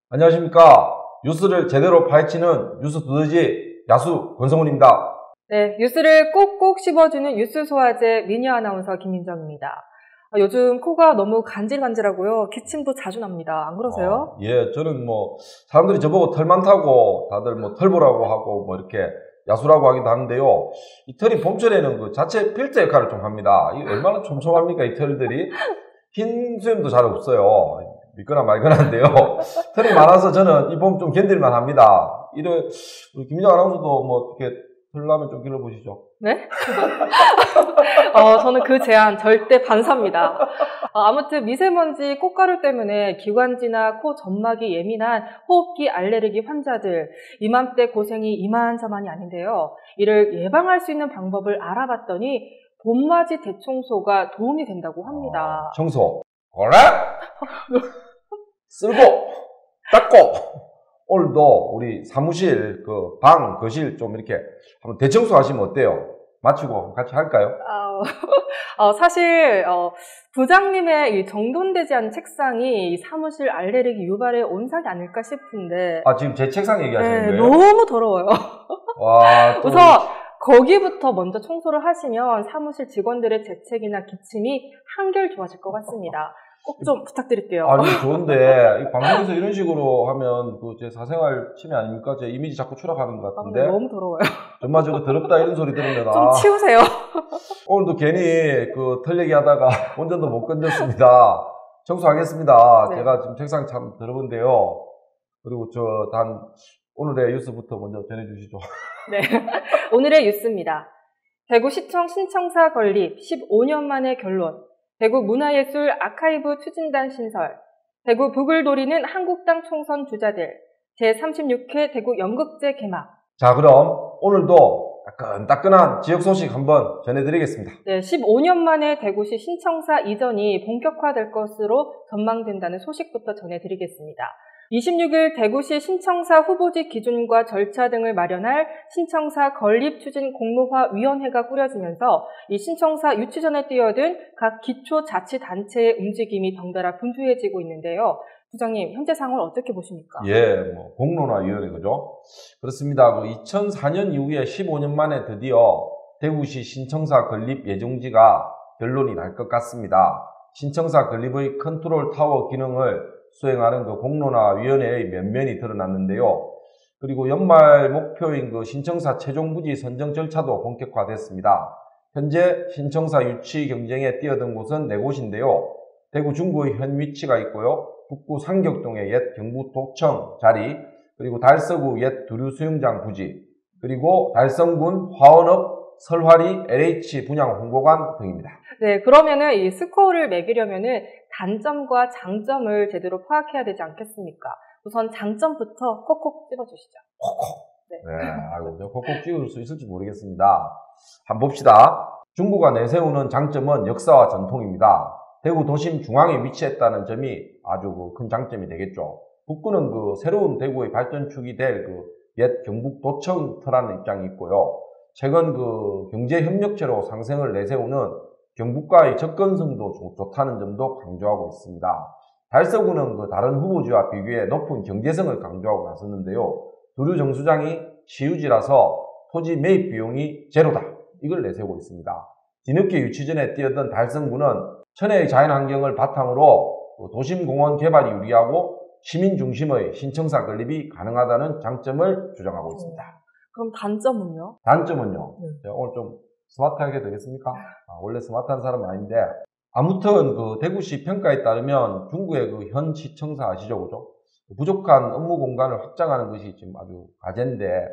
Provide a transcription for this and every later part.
안녕하십니까. 뉴스를 제대로 파헤치는 뉴스 두더지 야수 권성훈입니다. 네, 뉴스를 꼭꼭 씹어주는 뉴스 소화제 미니 아나운서 김민정입니다. 요즘 코가 너무 간질간질하고요. 기침도 자주 납니다. 안 그러세요? 예, 저는 사람들이 저보고 털 많다고 다들 털보라고 하고 이렇게 야수라고 하기도 하는데요. 이 털이 봄철에는 그 자체 필터 역할을 좀 합니다. 이 얼마나 촘촘합니까, 이 털들이? 흰 수염도 잘 없어요. 믿거나 말거나인데요. 털이 많아서 저는 이 봄 좀 견딜만 합니다. 우리 김민정 아나운서도 이렇게 털 나면 좀 길러보시죠. 네? 저는 그 제안 절대 반사입니다. 아무튼 미세먼지 꽃가루 때문에 기관지나 코 점막이 예민한 호흡기 알레르기 환자들, 이맘때 고생이 이만저만이 아닌데요. 이를 예방할 수 있는 방법을 알아봤더니 봄맞이 대청소가 도움이 된다고 합니다. 청소. 그래? 쓸고, 닦고. 오늘도 우리 사무실, 방, 거실 좀 이렇게 한번 대청소 하시면 어때요? 마치고 같이 할까요? 사실, 부장님의 이 정돈되지 않은 책상이 이 사무실 알레르기 유발의 온상이 아닐까 싶은데. 지금 제 책상 얘기하시는 거예요? 너무 더러워요. 와, 우선, 거기부터 먼저 청소를 하시면 사무실 직원들의 재채기나 기침이 한결 좋아질 것 같습니다. 꼭 좀 부탁드릴게요. 좋은데, 이 방송에서 이런 식으로 하면 제 사생활 침해 아닙니까? 제 이미지 자꾸 추락하는 것 같은데. 너무 더러워요. 정말 저거 더럽다 이런 소리 들으면. 좀 치우세요. 오늘도 괜히 털 얘기하다가 운전도 못 건졌습니다. 청소하겠습니다. 네. 제가 지금 책상 참 더러운데요. 그리고 오늘의 뉴스부터 먼저 전해주시죠. 네. 오늘의 뉴스입니다. 대구시청 신청사 건립 15년 만에 결론. 대구 문화예술 아카이브 추진단 신설, 대구 북을 노리는 한국당 총선 주자들, 제36회 대구 연극제 개막. 자, 그럼 오늘도 따끈따끈한 지역 소식 한번 전해드리겠습니다. 네, 15년 만에 대구시 신청사 이전이 본격화될 것으로 전망된다는 소식부터 전해드리겠습니다. 26일 대구시 신청사 후보지 기준과 절차 등을 마련할 신청사 건립 추진 공모화위원회가 꾸려지면서 이 신청사 유치전에 뛰어든 각 기초자치단체의 움직임이 덩달아 분주해지고 있는데요. 부장님, 현재 상황을 어떻게 보십니까? 예, 공론화위원회, 그죠? 그렇습니다. 2004년 이후에 15년 만에 드디어 대구시 신청사 건립 예정지가 결론이 날 것 같습니다. 신청사 건립의 컨트롤 타워 기능을 수행하는 공론화위원회의 면면이 드러났는데요. 그리고 연말 목표인 신청사 최종 부지 선정 절차도 본격화됐습니다. 현재 신청사 유치 경쟁에 뛰어든 곳은 4곳인데요. 대구 중구의 현 위치가 있고요. 북구 상격동의 옛 경북도청 자리, 그리고 달서구 옛 두류수영장 부지, 그리고 달성군 화원읍 설화리 LH 분양 홍보관 등입니다. 네, 그러면은 이 스코어를 매기려면은 단점과 장점을 제대로 파악해야 되지 않겠습니까? 우선 장점부터 콕콕 찝어주시죠. 콕콕. 네, 콕콕 찍을 수 있을지 모르겠습니다. 한번 봅시다. 중구가 내세우는 장점은 역사와 전통입니다. 대구 도심 중앙에 위치했다는 점이 아주 큰 장점이 되겠죠. 북구는 새로운 대구의 발전축이 될 옛 경북도청터라는 입장이 있고요. 최근 경제협력체로 상생을 내세우는 경북과의 접근성도 좋다는 점도 강조하고 있습니다. 달서구는 다른 후보지와 비교해 높은 경제성을 강조하고 나섰는데요. 두류 정수장이 시유지라서 토지 매입 비용이 제로다. 이걸 내세우고 있습니다. 뒤늦게 유치전에 뛰어든 달성구는 천혜의 자연환경을 바탕으로 도심공원 개발이 유리하고 시민 중심의 신청사 건립이 가능하다는 장점을 주장하고 있습니다. 그럼 단점은요? 단점은요? 오늘 좀 스마트하게 되겠습니까? 원래 스마트한 사람은 아닌데, 아무튼 대구시 평가에 따르면 중구의 현 시청사 아시죠? 그죠? 부족한 업무 공간을 확장하는 것이 지금 아주 과제인데,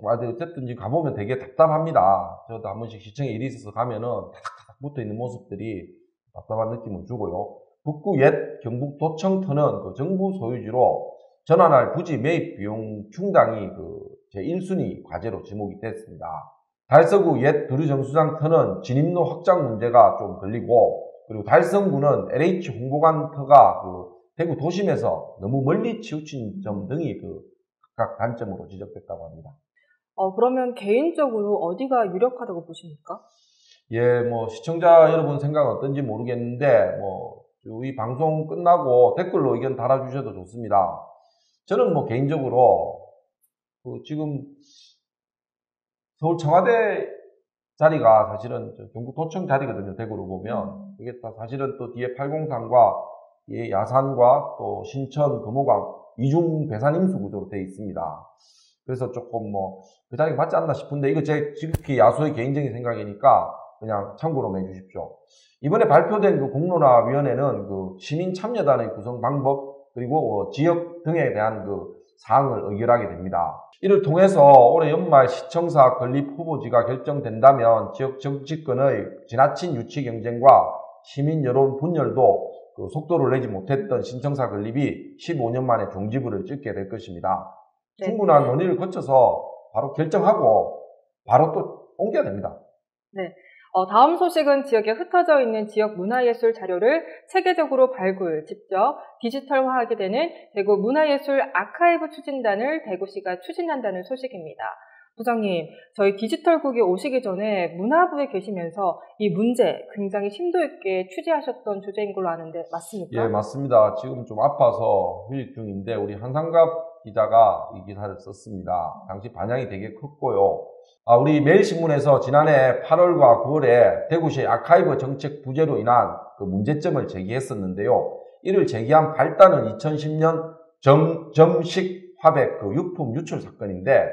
어쨌든 지금 가보면 되게 답답합니다. 저도 한 번씩 시청에 일이 있어서 가면은 타닥타닥 붙어 있는 모습들이 답답한 느낌을 주고요. 북구 옛 경북도청터는 정부 소유지로 전환할 부지 매입 비용 충당이 제1순위 과제로 지목이 됐습니다. 달서구 옛 두류정수장터는 진입로 확장 문제가 좀 걸리고, 그리고 달성구는 LH 홍보관터가 대구 도심에서 너무 멀리 치우친 점 등이 각각 단점으로 지적됐다고 합니다. 그러면 개인적으로 어디가 유력하다고 보십니까? 예, 시청자 여러분 생각은 어떤지 모르겠는데, 이 방송 끝나고 댓글로 의견 달아주셔도 좋습니다. 저는 뭐 개인적으로 지금 서울 청와대 자리가 사실은 경북도청 자리거든요. 대구로 보면 이게 다 사실은 또 뒤에 803과 뒤에 야산과 또 신천, 금호강 이중 배산 임수 구조로 되어 있습니다. 그래서 조금 뭐 그 자리가 맞지 않나 싶은데 이거 제 지극히 야수의 개인적인 생각이니까 그냥 참고로만 해주십시오. 이번에 발표된 그 공론화위원회는 그 시민 참여단의 구성 방법 그리고 지역 등에 대한 그 사항을 의결하게 됩니다. 이를 통해서 올해 연말 시청사 건립 후보지가 결정된다면 지역 정치권의 지나친 유치 경쟁과 시민 여론 분열도 그 속도를 내지 못했던 신청사 건립이 15년 만에 종지부를 찍게 될 것입니다. 네. 충분한 논의를 거쳐서 바로 결정하고 바로 또 옮겨야 됩니다. 네. 다음 소식은 지역에 흩어져 있는 지역 문화예술 자료를 체계적으로 발굴, 직접 디지털화하게 되는 대구 문화예술 아카이브 추진단을 대구시가 추진한다는 소식입니다. 부장님, 저희 디지털국이 오시기 전에 문화부에 계시면서 이 문제 굉장히 심도 있게 취재하셨던 주제인 걸로 아는데 맞습니까? 예, 맞습니다. 지금 좀 아파서 휴직 중인데 우리 한상갑 기자가 이 기사를 썼습니다. 당시 반향이 되게 컸고요. 우리 매일신문에서 지난해 8월과 9월에 대구시 아카이브 정책 부재로 인한 그 문제점을 제기했었는데요. 이를 제기한 발단은 2010년 점식 화백 그 유품 유출 사건인데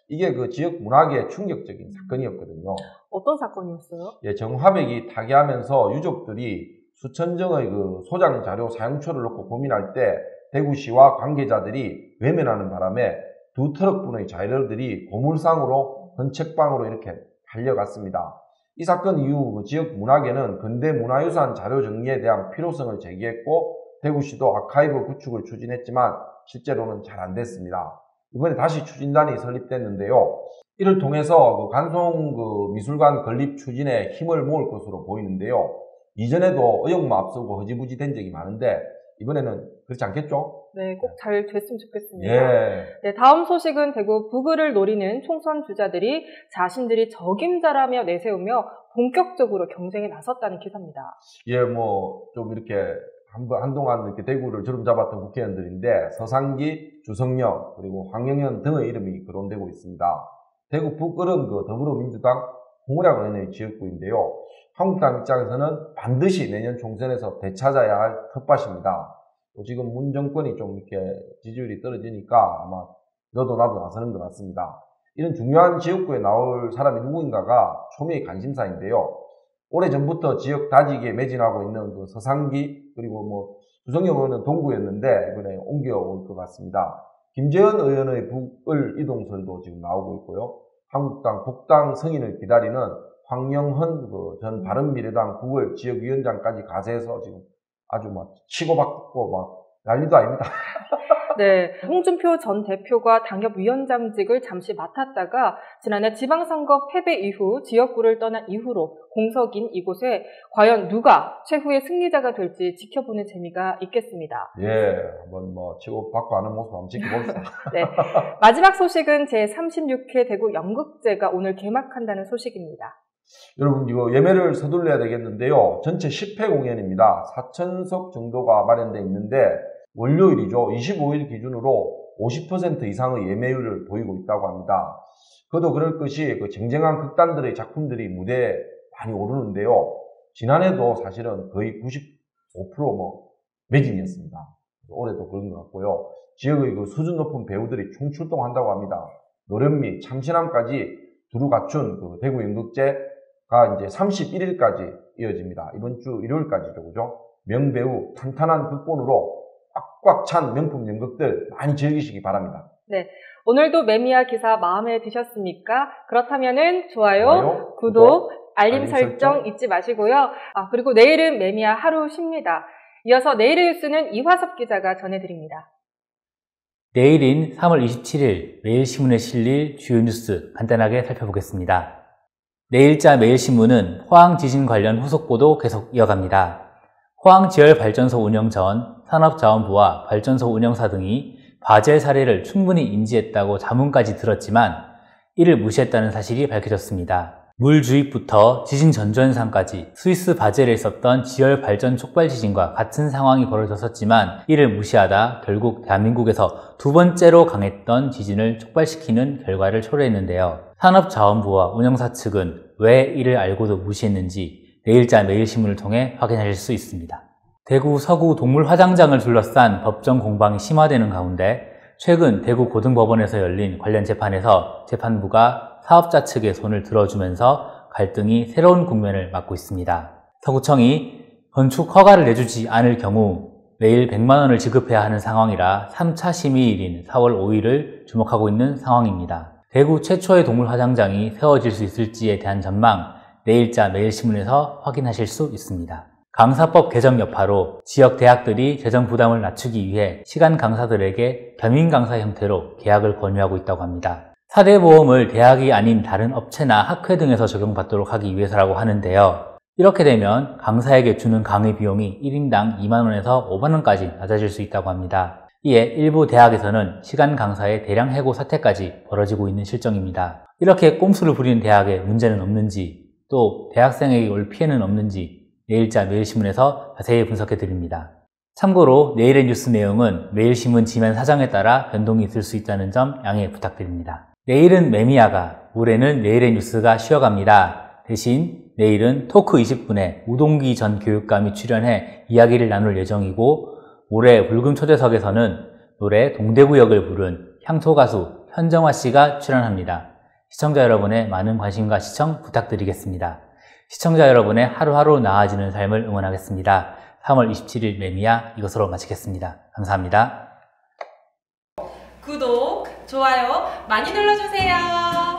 이게 그 지역 문화계에 충격적인 사건이었거든요. 어떤 사건이었어요? 예, 정화백이 타계하면서 유족들이 수천 정의 그 소장 자료 사용처를 놓고 고민할 때 대구시와 관계자들이 외면하는 바람에 2트럭분의 자료들이 고물상으로 헌책방으로 이렇게 달려갔습니다. 이 사건 이후 그 지역 문화계는 근대 문화유산 자료 정리에 대한 필요성을 제기했고 대구시도 아카이브 구축을 추진했지만 실제로는 잘 안 됐습니다. 이번에 다시 추진단이 설립됐는데요. 이를 통해서 그 간송 그 미술관 건립 추진에 힘을 모을 것으로 보이는데요. 이전에도 의욕만 앞서고 허지부지 된 적이 많은데 이번에는 그렇지 않겠죠? 네, 꼭 잘 됐으면 좋겠습니다. 예. 네, 다음 소식은 대구 북을을 노리는 총선 주자들이 자신들이 적임자라며 내세우며 본격적으로 경쟁에 나섰다는 기사입니다. 예, 뭐 좀 이렇게 한동안 이렇게 대구를 주름 잡았던 국회의원들인데 서상기, 주성영, 그리고 황영현 등의 이름이 거론되고 있습니다. 대구 북을은 그 더불어민주당 홍우락 의원의 지역구인데요. 한국당 입장에서는 반드시 내년 총선에서 되찾아야 할 텃밭입니다. 또 지금 문 정권이 좀 이렇게 지지율이 떨어지니까 아마 너도 나도 나서는 것 같습니다. 이런 중요한 지역구에 나올 사람이 누구인가가 초미의 관심사인데요. 오래전부터 지역 다지기에 매진하고 있는 그 서상기 그리고 뭐 주성영 의원은 동구였는데 이번에 옮겨올 것 같습니다. 김재현 의원의 북을 이동설도 지금 나오고 있고요. 한국당 북당 승인을 기다리는 황영헌 전 바른미래당 북을 지역위원장까지 가세해서 지금 아주 막 치고받고 막 난리도 아닙니다. 네, 홍준표 전 대표가 당협위원장직을 잠시 맡았다가 지난해 지방선거 패배 이후 지역구를 떠난 이후로 공석인 이곳에 과연 누가 최후의 승리자가 될지 지켜보는 재미가 있겠습니다. 예, 한번 뭐 치고받고 하는 모습 한번 지켜봅시다. 네, 마지막 소식은 제36회 대구 연극제가 오늘 개막한다는 소식입니다. 여러분 이거 예매를 서둘러야 되겠는데요. 전체 10회 공연입니다. 4,000석 정도가 마련되어 있는데 월요일이죠. 25일 기준으로 50% 이상의 예매율을 보이고 있다고 합니다. 그도 그럴 것이 그 쟁쟁한 극단들의 작품들이 무대에 많이 오르는데요. 지난해도 사실은 거의 95% 뭐 매진이었습니다. 올해도 그런 것 같고요. 지역의 그 수준 높은 배우들이 총출동한다고 합니다. 노련미, 참신함까지 두루 갖춘 그 대구 연극제가 이제 31일까지 이어집니다. 이번 주 일요일까지죠, 그죠? 명배우, 탄탄한 극본으로 꽉꽉 찬 명품 연극들 많이 즐기시기 바랍니다. 네, 오늘도 매미야 기사 마음에 드셨습니까? 그렇다면은 좋아요, 구독, 알림 설정 잊지 마시고요. 그리고 내일은 매미야 하루 쉽니다. 이어서 내일의 뉴스는 이화섭 기자가 전해드립니다. 내일인 3월 27일 매일신문에 실릴 주요 뉴스 간단하게 살펴보겠습니다. 내일자 매일신문은 포항지진 관련 후속 보도 계속 이어갑니다. 포항지열발전소 운영 전 산업자원부와 발전소 운영사 등이 화재 사례를 충분히 인지했다고 자문까지 들었지만 이를 무시했다는 사실이 밝혀졌습니다. 물주입부터 지진 전조현상까지 스위스 바젤에 있었던 지열 발전 촉발 지진과 같은 상황이 벌어졌었지만 이를 무시하다 결국 대한민국에서 두 번째로 강했던 지진을 촉발시키는 결과를 초래했는데요. 산업자원부와 운영사 측은 왜 이를 알고도 무시했는지 내일자 매일신문을 통해 확인하실 수 있습니다. 대구 서구 동물화장장을 둘러싼 법정 공방이 심화되는 가운데 최근 대구 고등법원에서 열린 관련 재판에서 재판부가 사업자 측의 손을 들어주면서 갈등이 새로운 국면을 맞고 있습니다. 서구청이 건축 허가를 내주지 않을 경우 매일 100만 원을 지급해야 하는 상황이라 3차 심의일인 4월 5일을 주목하고 있는 상황입니다. 대구 최초의 동물화장장이 세워질 수 있을지에 대한 전망, 내일자 매일신문에서 확인하실 수 있습니다. 강사법 개정 여파로 지역 대학들이 재정 부담을 낮추기 위해 시간 강사들에게 겸임 강사 형태로 계약을 권유하고 있다고 합니다. 사대보험을 대학이 아닌 다른 업체나 학회 등에서 적용받도록 하기 위해서라고 하는데요. 이렇게 되면 강사에게 주는 강의 비용이 1인당 2만 원에서 5만 원까지 낮아질 수 있다고 합니다. 이에 일부 대학에서는 시간 강사의 대량 해고 사태까지 벌어지고 있는 실정입니다. 이렇게 꼼수를 부리는 대학에 문제는 없는지, 또 대학생에게 올 피해는 없는지 내일자 매일신문에서 자세히 분석해 드립니다. 참고로 내일의 뉴스 내용은 매일신문 지면 사정에 따라 변동이 있을 수 있다는 점 양해 부탁드립니다. 내일은 매미야가, 모레는 내일의 뉴스가 쉬어갑니다. 대신 내일은 토크 20분에 우동기 전 교육감이 출연해 이야기를 나눌 예정이고, 모레 불금 초대석에서는 노래 동대구역을 부른 향토 가수 현정화 씨가 출연합니다. 시청자 여러분의 많은 관심과 시청 부탁드리겠습니다. 시청자 여러분의 하루하루 나아지는 삶을 응원하겠습니다. 3월 27일 매미야 이것으로 마치겠습니다. 감사합니다. 구독, 좋아요 많이 눌러주세요.